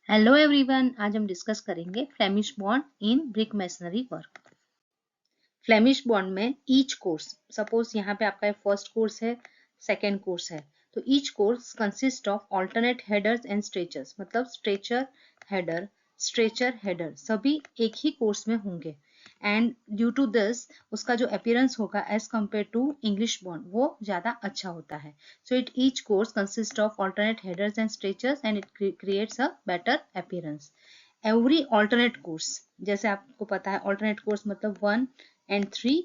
Hello everyone, आज हम discuss करेंगे Flemish bond in brick masonry work. Flemish bond में ईच कोर्स, सपोज यहाँ पे आपका फर्स्ट कोर्स है, सेकेंड कोर्स है, तो each course consist of alternate headers and stretchers, मतलब स्ट्रेचर हेडर सभी एक ही कोर्स में होंगे। एंड ड्यू टू दिस उसका जो अपीयरेंस होगा as compared to English bond वो ज्यादा अच्छा होता है। So it each course consist of alternate headers and stretchers and it creates a better appearance. Every alternate course, जैसे आपको पता है ऑल्टरनेट कोर्स मतलब 1 and 3,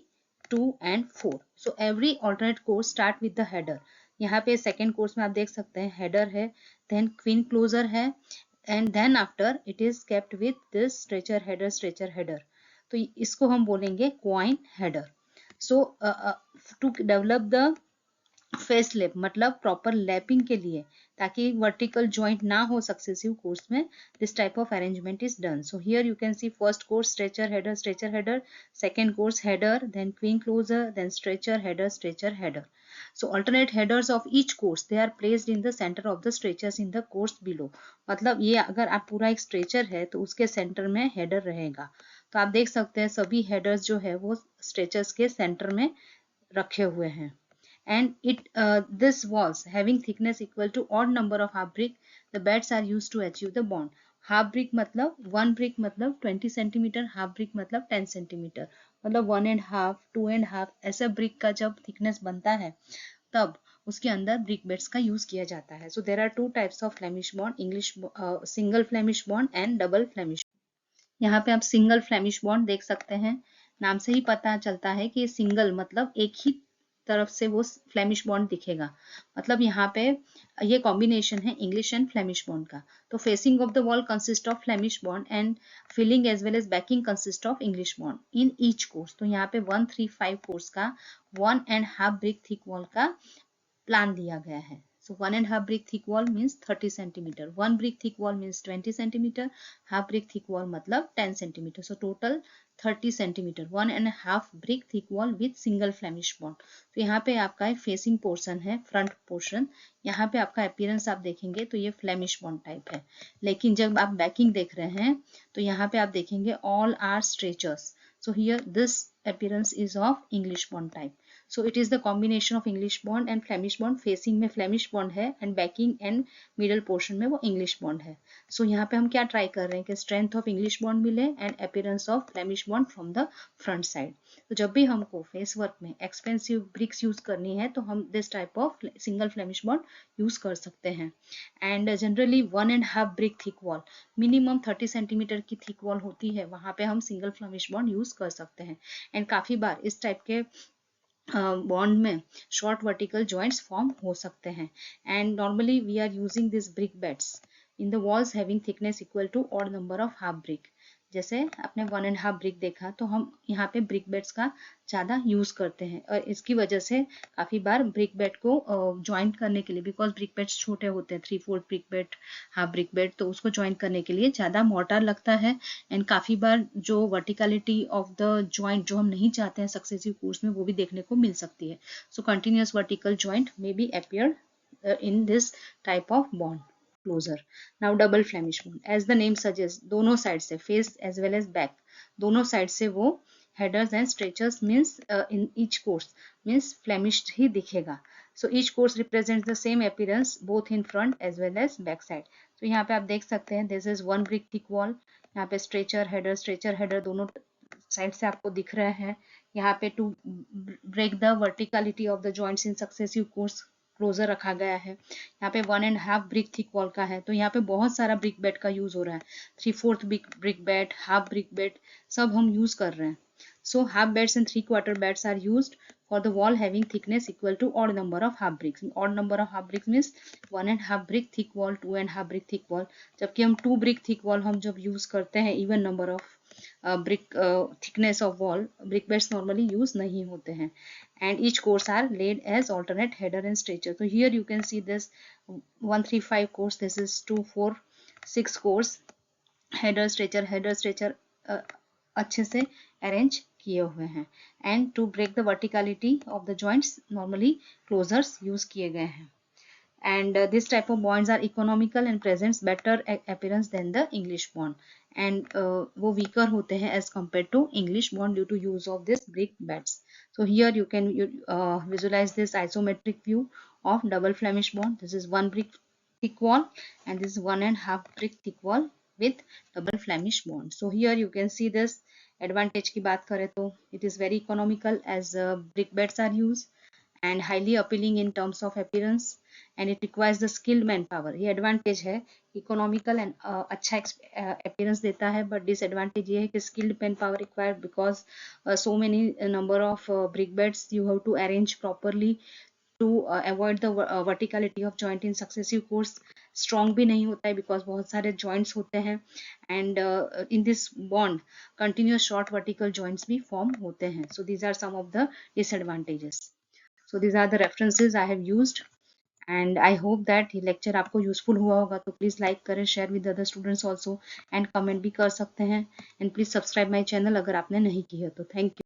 2 and 4. So every alternate course start with the header. यहाँ पे second course में आप देख सकते हैं हेडर है, देन क्वीन क्लोजर है, and then after it is kept with this stretcher header. तो इसको हम बोलेंगे quoin header. So to develop the face lap, मतलब प्रॉपर लैपिंग के लिए, ताकि वर्टिकल जॉइंट ना हो सक्सेसिव कोर्स में, this type of arrangement is done. So here you can see first course stretcher header, second course header, then queen closer, then stretcher header. So alternate headers of each course they are placed in the center of the stretchers in the course below। मतलब ये अगर आप पूरा एक stretcher है तो उसके centre में हेडर रहेगा। तो आप देख सकते हैं सभी हेडर्स जो है वो स्ट्रेचर्स के सेंटर में रखे हुए हैं। And this walls having thickness equal to odd number of half brick, the beds are used to achieve the bond। Half brick मतलब वन ब्रिक मतलब 20 सेंटीमीटर, हाफ ब्रिक मतलब 10 सेंटीमीटर, मतलब 1.5 2.5 ऐसा ब्रिक का जब थिकनेस बनता है तब उसके अंदर ब्रिक बेड्स का यूज किया जाता है। So there are two types of Flemish bond, English single Flemish bond and double Flemish. यहाँ पे आप सिंगल फ्लेमिश बॉन्ड देख सकते हैं, नाम से ही पता चलता है कि सिंगल मतलब एक ही तरफ से वो फ्लेमिश बॉन्ड दिखेगा। मतलब यहाँ पे ये कॉम्बिनेशन है इंग्लिश एंड फ्लेमिश बॉन्ड का। तो facing of the wall consist of Flemish bond and filling as well as backing consist of English bond in each course. तो यहाँ पे 135 कोर्स का 1.5 ब्रिक थिक वॉल का प्लान दिया गया है। So 1.5 brick thick wall means 30 centimeter, 1 brick thick wall means 20 centimeter, half brick thick wall मतलब 10 centimeter. So total 30 centimeter, 1.5 brick thick wall with single Flemish bond। तो यहाँ पे आपका फेसिंग पोर्शन है, फ्रंट पोर्शन, यहाँ पे आपका अपीयरेंस आप देखेंगे तो ये फ्लेमिश बॉन्ड टाइप है। लेकिन जब आप बैकिंग देख रहे हैं तो यहाँ पे आप देखेंगे all are stretchers. So here this appearance is of English bond type। So it is the combination of English bond and Flemish bond। Facing में Flemish bond है and backing and middle portion में वो English bond है। सो यहाँ पे हम क्या try कर रहे हैं कि स्ट्रेंथ ऑफ English bond मिले and appearance of Flemish bond from the front side. तो जब भी हमको फेस वर्क में एक्सपेंसिव ब्रिक्स यूज करनी है तो हम this type of single Flemish bond use कर सकते हैं। And generally 1.5 brick thick wall, minimum 30 centimetre की थिक वॉल होती है, वहां पे हम सिंगल Flemish bond यूज कर सकते हैं। एंड काफी बार इस टाइप के बॉन्ड में शॉर्ट वर्टिकल जॉइंट्स फॉर्म हो सकते हैं। And normally we are using this brick beds in the walls having thickness equal to odd number of half brick. जैसे आपने 1.5 ब्रिक देखा तो हम यहाँ पे ब्रिक बेड्स का ज़्यादा यूज करते हैं और इसकी वजह से काफ़ी बार ब्रिक बेड को ज्वाइंट करने के लिए, बिकॉज ब्रिक बेड्स छोटे होते हैं, 3/4 brick bed, half brick bed, तो उसको ज्वाइंट करने के लिए ज़्यादा मोर्टार लगता है। एंड काफ़ी बार जो वर्टिकलिटी ऑफ द ज्वाइंट जो हम नहीं चाहते हैं सक्सेसिव कोर्स में वो भी देखने को मिल सकती है। So continuous vertical joint may be appeared in this type of bond closure। now double flemish bond as the name suggests, दोनों साइड से face as well as back दोनों साइड से वो headers and stretchers means in each course means Flemish ही दिखेगा। So each course represents the same appearance both in front as well as back side. तो यहाँ पे आप देख सकते हैं this is 1 brick thick wall, यहाँ पे स्ट्रेचर हेडर दोनों साइड से आपको दिख रहा है। यहाँ पे to break the verticality of the joints in successive course closer रखा गया है। यहाँ पे 1.5 ब्रिक थिक वॉल का है, तो यहाँ पे बहुत सारा ब्रिक बेड का यूज हो रहा है, 3/4 brick bed, half brick bed सब हम यूज कर रहे हैं। So half beds and 3/4 beds are used for the wall having thickness equal to odd number of half bricks। odd number of half bricks means 1.5 brick thick wall, 2.5 brick thick wall। जबकि हम 2 brick thick wall हम जब use करते हैं even number of brick thickness of wall, brick beds normally use नहीं होते हैं। and each course are laid as alternate header and stretcher। so here you can see this 135 course, this is 246 course, header stretcher अच्छे से arrange किए हुए हैं। And to break the verticality of the joints normally closers use किए गए हैं। and this type of bonds are economical and presents better appearance than the English bond, and वो weaker होते हैं as compared to English bond due to use of this brick bats. So here you can visualize this isometric view of double Flemish bond. This is one brick thick wall and this is 1.5 brick thick wall with double Flemish bond. So here you can see this advantage की बात करें तो it is very economical as brick bats are used and highly appealing in terms of appearance and it requires the skilled manpower. ये advantage है economical and अच्छा appearance देता है, but disadvantage ये है कि skilled manpower required because so many number of brick beds you have to arrange properly to avoid the verticality of joint in successive course. Strong भी नहीं होता है because बहुत सारे joints होते हैं and in this bond continuous short vertical joints भी form होते हैं. So these are some of the disadvantages. So these are the references I have used and I hope that ये lecture आपको useful हुआ होगा, तो please like करें, share with other students also and comment भी कर सकते हैं and please subscribe my channel अगर आपने नहीं की है तो. Thank you.